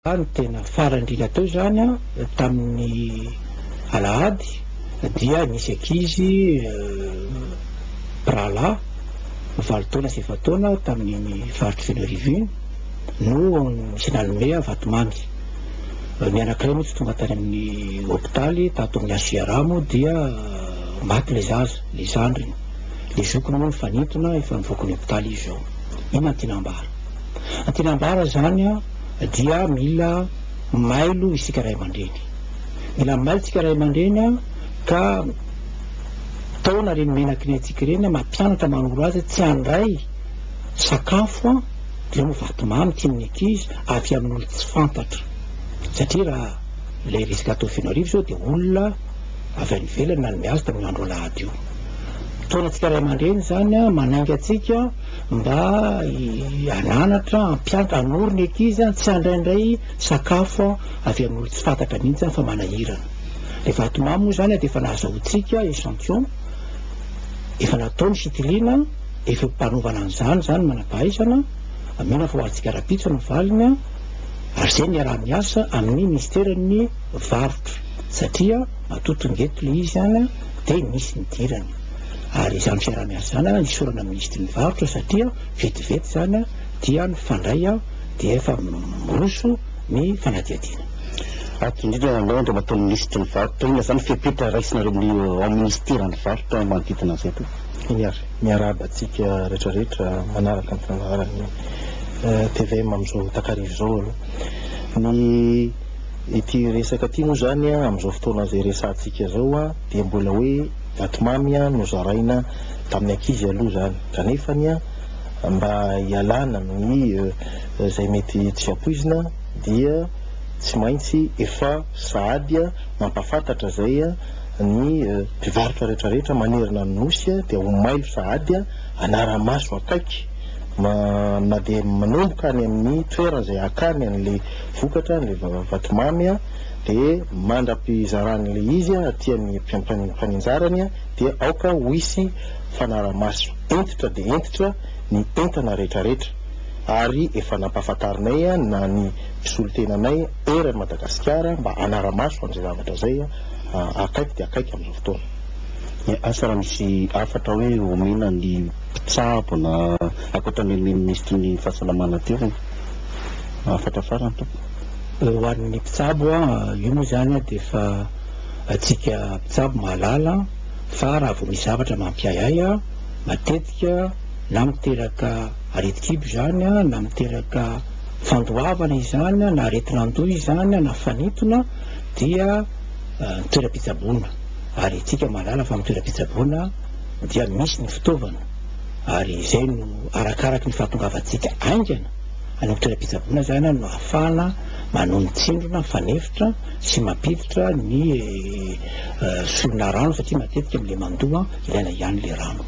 Ny tena farandrina teo zany tamin'ny alahady dia nisy ankizy prala 7 taona sy 7 taona tamin'ny faritry Fianarivony no misy nanome vatomamy. Ny anankiray moa tsy tonga tany amin'ny hôpitaly tato amin'ny Asiaramo dia maty le zaza, le zandriny. Le zokony moa nifanintona efa nivoaka ny hôpitaly izy zao. Ino antinambara? Antinambara zany dia mila mailo isika ray aman-dreny. Mila mailo isika ray aman-dreny ka taona reny menaky ny antsika reny mampianatra manoro azy tsy handray sakafo dia mo vatomamy tian'ny ankizy avy amin'olo tsy fantatra. Satria raha ilay resaka atao Fianarivy zao dia olona avy any ivelany nanome azy tamin'ny andro alahady io. Taonantsika ray aman-dreny zany manainga antsika mba ananatra, ampianatra, hanoro ny ankizy tsy handraindray sakafo avy amin'olo tsy fantatra mihitsy fa manahirana. Le vatomamy moa zany dia efa nahazahoantsika échantillon, efa natao ny sitilina, efa mpanovana an'izany zany manam-pahaizana, mena fa ho antsika rapitso ny valiny ary izay ny araha-miasa amin'ny ministeran'ny varotra satria matotongety le izy zany dia misy ny dirany. Ary izany fiaraha-miasa zany nisorana amin'ny ministry ny varotra satria vetivety zany dia ny fandray dia efa miroso ny fanadihadiana. Indrindra andao dia matao ministry ny varotra iny zany fepetra raisinareo amin'ny ministera ny varotra manodidina izay to. Miarahaba antsika rehetrarehetra manaraka ny fandaharany TVM amin'izao takarivo zao ny ity resaka ity moa zany amin'izao fotoana izay resantsika zao dia mbola hoe vatomamy no zaraina tamin'ny ankizy aloha zany kanefany mba hialana amin'ny izay mety tsy ampoizina dia tsy maintsy efa sahady mampafantatra zay ny mpivarotra rehetrarehetra manerina ny nosy dia ho mailo sahady anara-maso akaiky na dia manomboka any amin'ny toerana izay akany an'ilay vokatra n'ilay vatomamy dia mandram-pizaran'ilay izy aty amin'ny mpaninjarany dia aoka ho isy fanara-maso entitra dia entitra ny entana rehetrarehetra ary efa nampahafantarinay na ny mpisolotenanay erany Madagasikara mba anara-maso an'izay zavatra zay akaiky dia akaiky amin'izao fotoana. Asa raha misy afatra hoe omena ny mpitsabo na akoatran'ny ministry ny fahasalamana teo afatra farany to. Ho an'ny mpitsabo io moa zany dia efa atsika mpitsabo mahalala fa raha vao misy zavatra mampiayay matetika na miteraka areti-kibo zany na miteraka fandoavana izany na aretin'andoha izany na fanintona dia toeram-pitsaboana. Ary tsika mahalala fa amin'ny toeram-pitsaboana dia misy ny fitaovana ary izay no arakaraka ny fahatongavantsika aingana any amin'ny toeram-pitsaboana zany no ahafahana manao ny tsindrona fanefitra sy mampiditra ny solona rano satria matetika amin'ilay mandoha ilaina ihany le rano.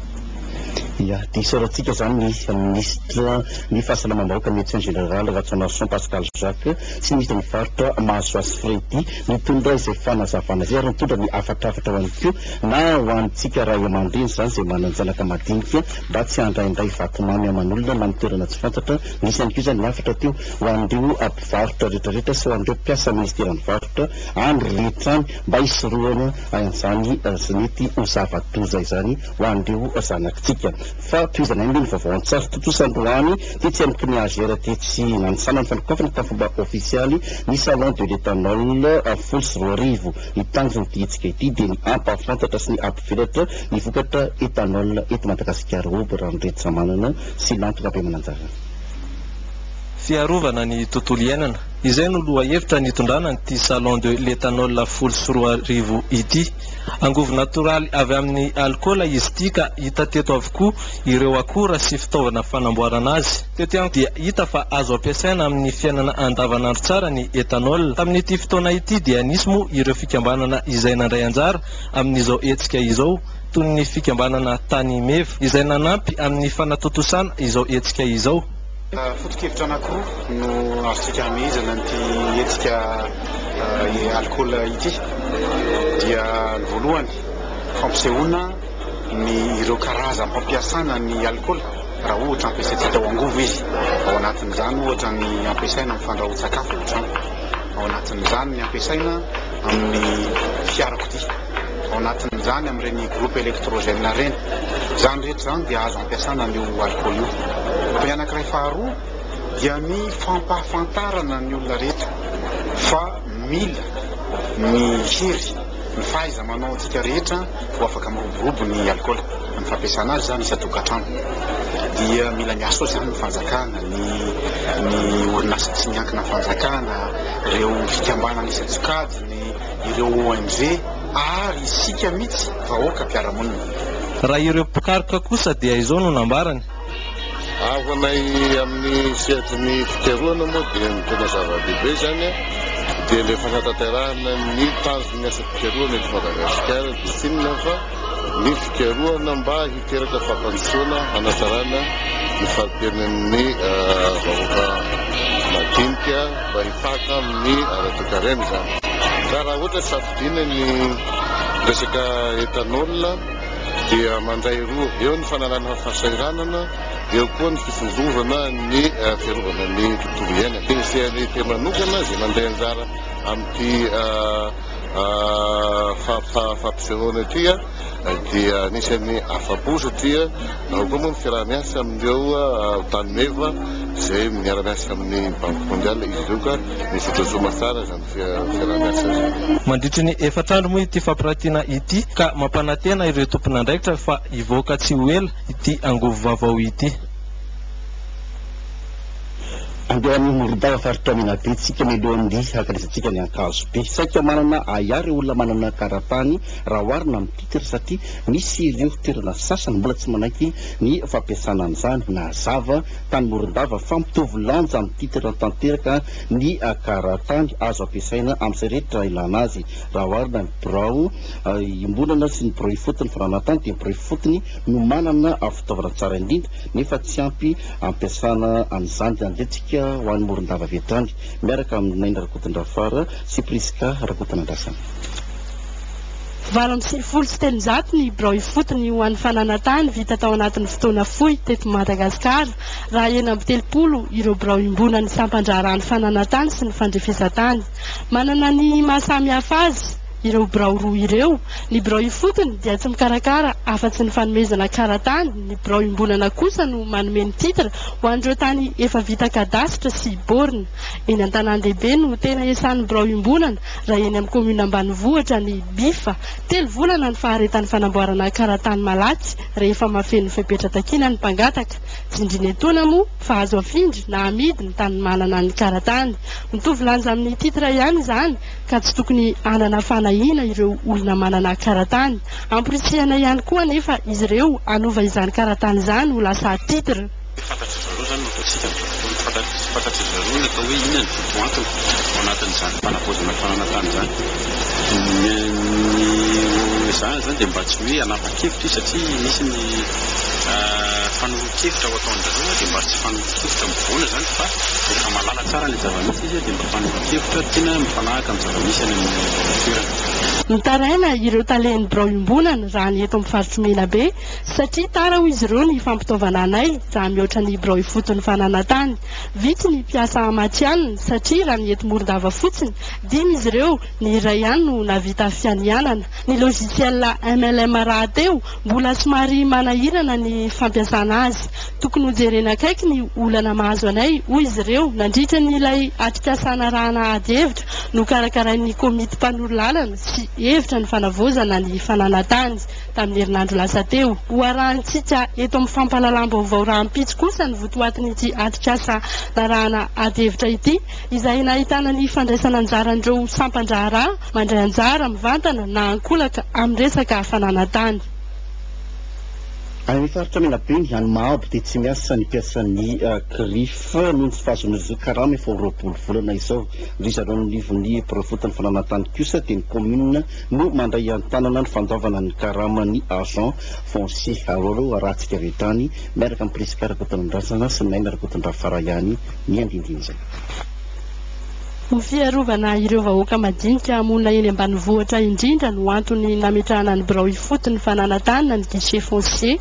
Ya, dia isarantsika zany ny ministra ny fahasalamam-bahoaka médecin général Ratsanarson Pascal Jacques sy ministra ny varotra Mahasoasy Fredy mitondra izay fanazavana izay ary mitondra ny afatrafatra ho an'ny keo na ho antsika ray aman-dreny zany izay mananjanaka madinika mba tsy handraindray vatomamy aman'olona na mitoerana tsy fantatra nisy ihany koa zany ny afatra teo ho an'ireo mpivarotra rehetrarehetra sy ho an'ireo mpiasa ministera ny varotra andro rehetrany mba hisoroana an'izany mety ho zava-doza izany ho an'ireo zanakitsika. Fa toizana ny vaovao an-tsary tontosandroany dia tsy amiko ny agera dia tsy nanisana ny fanokafana tamin'ny fomba ofisialy ny salon de l'éthanol 10 hitanjony ity etsika ity dia ny ampafantatra sy ny ampivelatra ny vokatra éthanol eto Madagasikara oby raha nyrehetra manana sy lantoka be mananjara. Fiarovana ny tontolo iainana izay no loha hevitra nitondrana nyity salon de l'éthanol 10 ity. Angovo natoraly avy amin'ny alkôla izy ity ka hita teto avokoa ireo akora sy fitaovana fanamboarana azy. Teto ihany dia hita fa azo ampiasaina amin'ny fiainana andavanandro tsara ny éthanol. Tamin'ity fotoana ity dia nisy moa ireo fikambanana izay nandray anjara amin'izao hetsika izao toy ny fikambanana tany meva izay nanampy amin'ny fanatotosana izao hetsika izao. Foto-kevitra anankiroa no azontsika hamehezana n'ity hetsika alcool ity dia ny voalohany fampisehoana ny ireo karazany fampiasana ny alcool raha ohatra ampiasaitsika ao angovo izy ao anatin'izany ohatra ny ampiasaina amin'ny fandrahoan-tsakafo ohatrany ao anatin'izany ny ampiasaina amin'ny fiarakodia ao anatin'izany amin'ireny groupe électrogène reny zany rehetra zany dia azo ampiasana an'io alcool io fa ny anankiray faharoa dia ny fampahafantarana ny olona rehetra fa mila ny hery ny fahaiza manao antsika rehetra ho afaka miroborobo ny alcool ny fampiasana azy zany isatokantrano dia mila miaso zany ny fanjakana ny orinasa tsy miankina fanjakana ireo fikambanana isan-tsokajiny ireo ONG ary isika mihitsy vahoaka mpiara-monina raha ireo mpikaroka kosa dia izao no nambarany avanay amin'ny sehatry ny fikaroana moa dia ny tena zava-dehibe zany dia le fanatanterahana ny tanjony ny asa fikaroana eto Madagasikara dia sinona fa ny fikaroana mba hiteraka fampandrosoana hanatsarana ny fampiainan'ny vahoaka madinika mba hifaka amin'ny ara-toekarena zany ka raha ohatra safidina ny resaka etanol dia mandray roa eo ny fanalana fahasairanana eo koa ny fifirovana ny fiarovana ny tontolo iaina teseany temanokana zay manday anjara amin'ity fampisehoana tya dia anisany afapo satria ao koa moa ny fiarah-miasa amin'ireo tany meva zay miara-miasa amin'ny banque mondiale izy ireo ka misy tozoma tsara zany fiarah-miasa zay mandritry ny efatrandro moa ity fampiratiana ity ka mampanantena ireo tompon'andraikitra fa hivoaka tsy ho ela ity angovo vaovao ity andeha amin'ny Morondava faritra Menabe tsika melohan'ny akanisantsika ny ankazo be saika manana ahary olona manana karatany raha oharina amin'ny titre satria misy ireo toerana sasany mbola tsy manaiky ny fampiasana an'izany na zava tany Morondava fa mitovy lanja amin'ny titre tanteraka ny karatany azo ampiasaina amin'izay rehetra ilana azy raha oharina ny birao imbonana sy ny birao ifotony fananatany dia birao ifotony no manana fitaovana tsara indrindra nefa tsy ampy ampiasana an'izany andetsika ho an'ny Morondava vetrany miaraka aminay Rakotondrafara sy Priska Rakotonandrasana valo amby sivifolo sy telonjato ny birao ifotony ho an'ny fananantany vita tao anatin'ny fotoana fohy teto Madagasikara raha eny amby telopolo ireo birao imbona ny sampandrarany fananantany sy ny fandrefesatany manana ny mahasamihafa azy ireo birao roa ireo ny birao ifotony dia tsy mikarakara afa-tsy ny fanomezana karatany ny birao imbonana kosa no manome ny titre ho an'ireo tany efa vita kadasitra sy borne eny an-tanàn-dehibe no tena esan'ny birao imbonana raha eny amin'ny komina ambanivohitra ny bifa 3 volana ny faharetan'ny fanamboarana karatany malaky rehefa mafeny fepetra-takiana ny mpangataka zindrina etoana moa fa azo afindry na amidy ny tany manana ny karatany mitovy lanja amin'ny titre ihany izany ka tsy tokony anana fanahina ireo olona manana karatany ampirisihana ihany koa nefa izy ireo anova izany karatany izany ho lasa titre fantatry zareo zany no ataontsika fantatry zareo ny atao hoe inona ny votoantony ao anatin'izany fanapozana fananantany zany zany zany dia mba tsy hoe anapa-kevitra satria misy ny fanoroan-kevitra ho ataon'zareo dia mba tsy fanoroan-kevitra mivoana zany fa rehefa malala tsara ny zava-misy izy dia mba fanoroan-kevitra tiana mifanahaka amin'ny zava-misy any amin'ny toerana mitaraina ireo talen'ny birao imbonana raha ny eto amin'ny faritry Menabe satria tara ho izy ireo ny fampitaovana anay raha mihoatra ny birao ifotony fananantany vitsy ny mpiasa matianina satria raha ny eto Morondava fotsiny 5 izy ireo ny iray ihany no navita fianianana ny logiciel MLM rahateo mbola somary manahirana ny fampiasana azy tokony hojerena akaiky ny olana mahazo anay hoy izy ireo nandritra ny ilay atrikasana rahana ady hevitra no karakarain'ny komity mpanorlalana sy hevitra ny fanavozana ny fananantany tamin'ny herinandro lasa teo hoarahantsika eto amin'ny fampahalalam-baovao rahampitsy kosa ny votoatin'ity atrikasa narahana ady hevitra ity izay nahitana ny fandraisana anjaran'ireo sampandraharaha mandray anjara mivantana na ankolaka amin'ny resaka fananantany Any faritra Menabe ny any Mahabo dia tsy miasa ny mpiasan'ny krifa noho ny tsy fahazona izao karama efa 20 volana izao ry zareo ny livon'ny birao fananantany kosa dia ny commune no mandray an-tanana ny fandaovana ny karama ny agent foncier arolo rahantsika vetany miaraka amin'ny Priska Rakotonandrasana sy ny Rakotondrafara ihany ny andindiny izay Ny fiarovana ireo vahoaka madinika monina eny ambanivohitra indrindra no antony nametrahana ny birao ifoty ny fananantanana ny guichet foncier.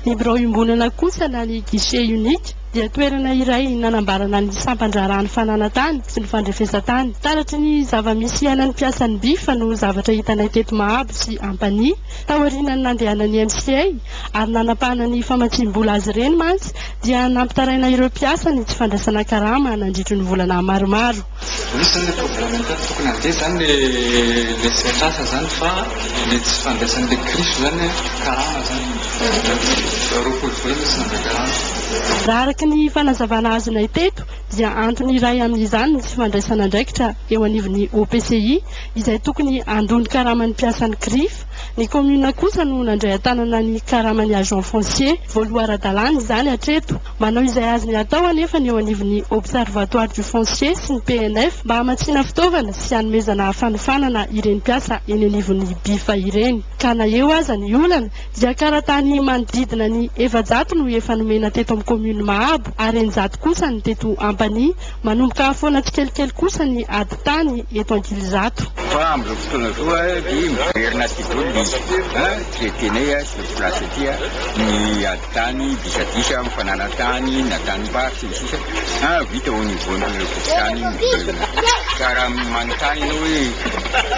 Ny birao imbonana kosa na ny guichet unique dia toerana iray nanambarana ny sampandrarahany fananantany sy ny fandrefesatany. Taratry ny zava-misy iainan'ny mpiasan'ny bifa no zavatra hitanay teto Mahabo sy Ampania taorianany nandehanany MCA ary nanapahana ny famatsim-bola azy ireny mantsy dia nampitaraina ireo mpiasa ny tsy fandraisana karama nandritry ny volana maromaro. Misy ny problème tokony andeha zany le setrasa zany fa le tsy fandraisan'le CRIF zany karama zany roapolo volana sy nandray karama. Raha araka ny fanazavana azonay teto dia antony iray amin'izany ny tsy fandraisana andraikitra eo anivon'ny OPCI izay tokony andony karaman'ny mpiasan'ny CRIF. Ny commune kosa no nandray atanana ny karaman'ny agent foncier voaloara-dalàna izany hatreto. Manao izay azony atao anefa ny eo anivon'ny observatoire du foncier sy ny PNF mba hamatsiana fitaovana sy hanomezana fanofanana ireny mpiasa eny anivon'ny bifa ireny. Ka na eo aza ny olana dia karatany manodidina ny 700 no efa nomena teto amin'ny commune Mahabo ary 900 kosa ny teto Ampania, manomboka foana tsikelikely kosa ny ady tany eto Ankilizato. Fa amin'izao fotoana izao dia miverina tidolo dia tenay sur place aty ny ady tany disadisa mifananantany na tanimbary sy sisa vita ho nivoan'ireo tany karaha manontany ianao hoe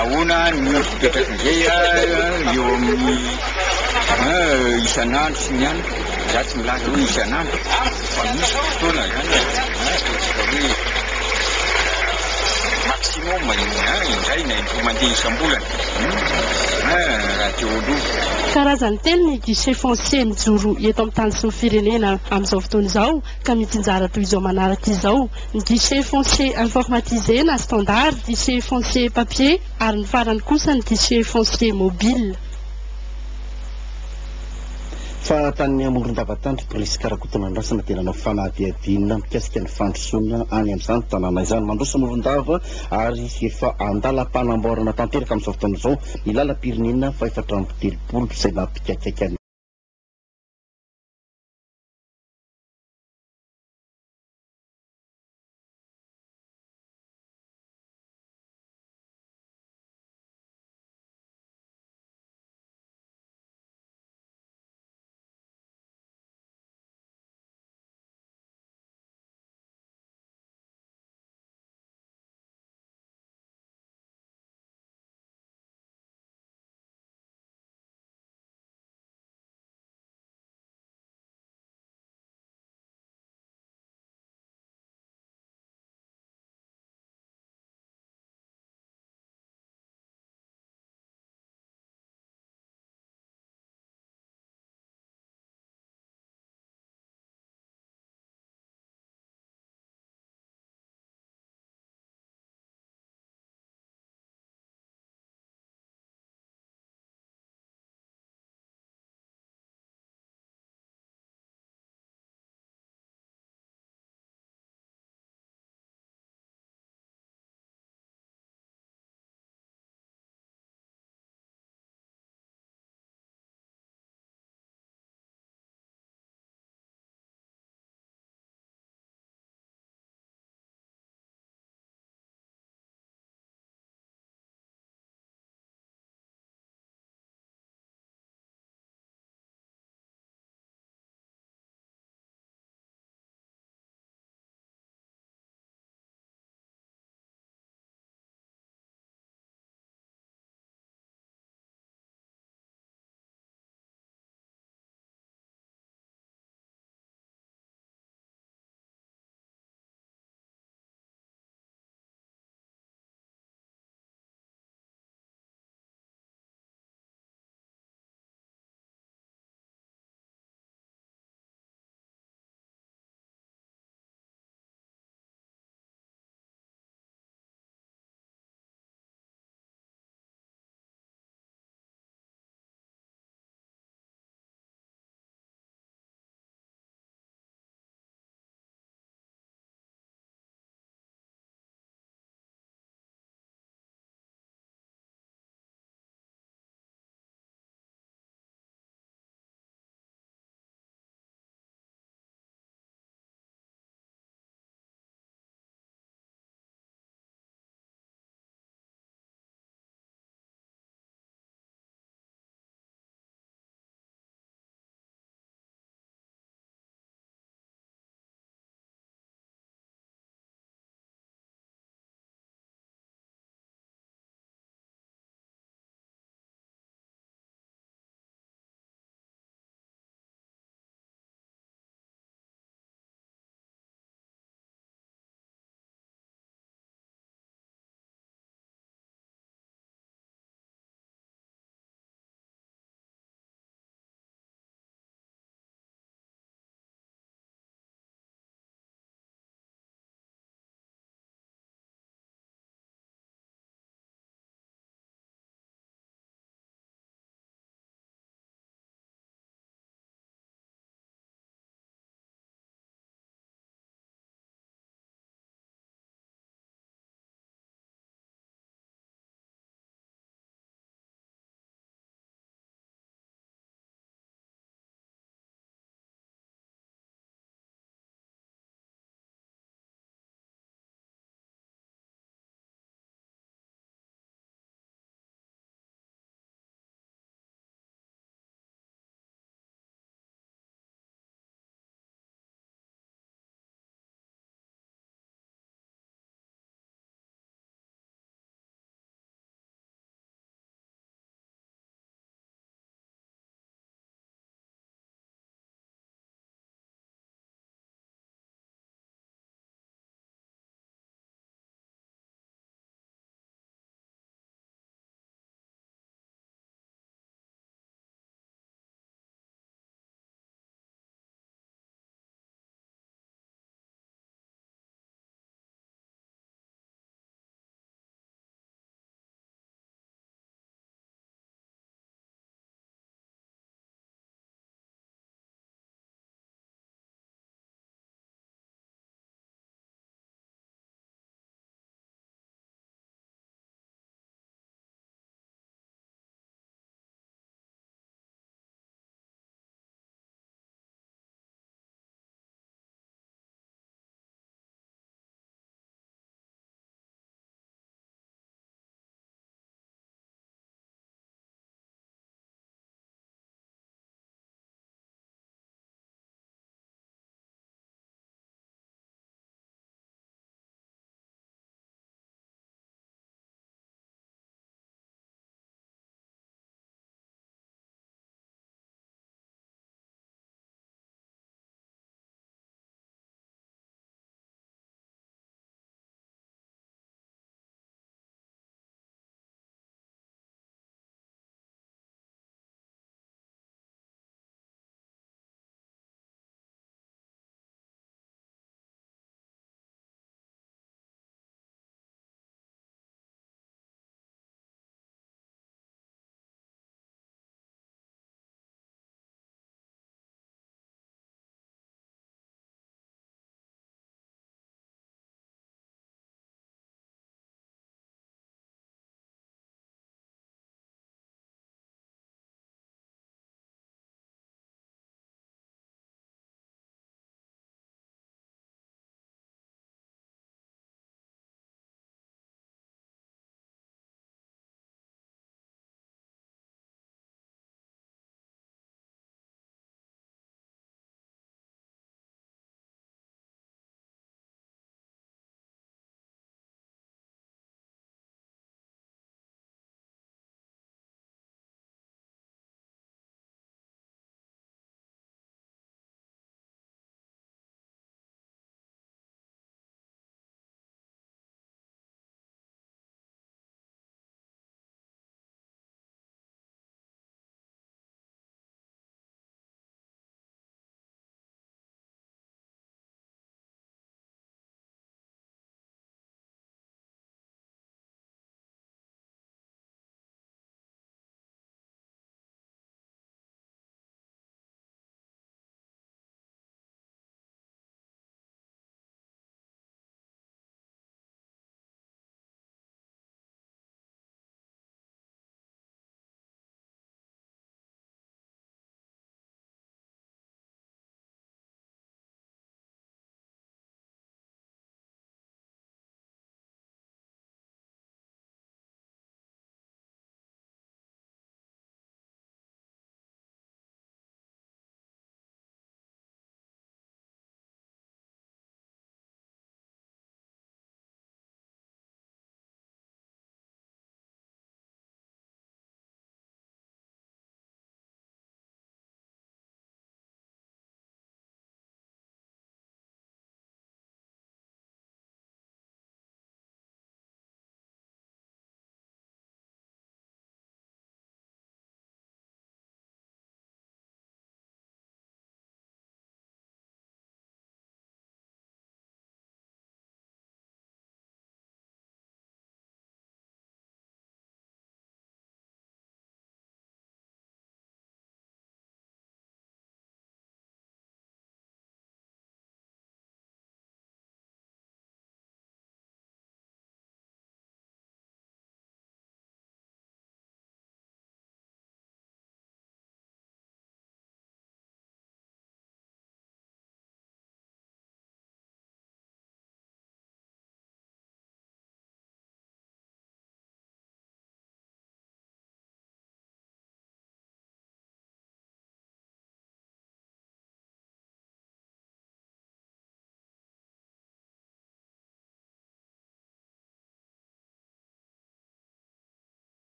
ahoana ny fipetrakan'izay eo amin'ny isan'andro sy ny andro za tsy milaza hoe isan'andro fa misy fotoana zany hoe maximum indray na indroa mandeha isam-bolana raha teo aloha. Karazany telo ny guichet foncier mijoro eto amin'ny tany sy ny firenena amin'izao fotoana izao ka mitsinjara toy izao manaraka izao: ny guichet foncier informatisé na standard, guichet foncier papier ary ny farany kosa ny guichet foncier mobile. Fa tany amoron-davatandro polisy Karakotonandrasana tena nanao fanadihadinina mikasika ny fandrosoana any amin'izany tanàna izany mandroso amoron-dava ary efa andalam-panamboarana tanteraka amin'izao fotoana izao ny lalam-pirenena fa 430 izay nampikaikaika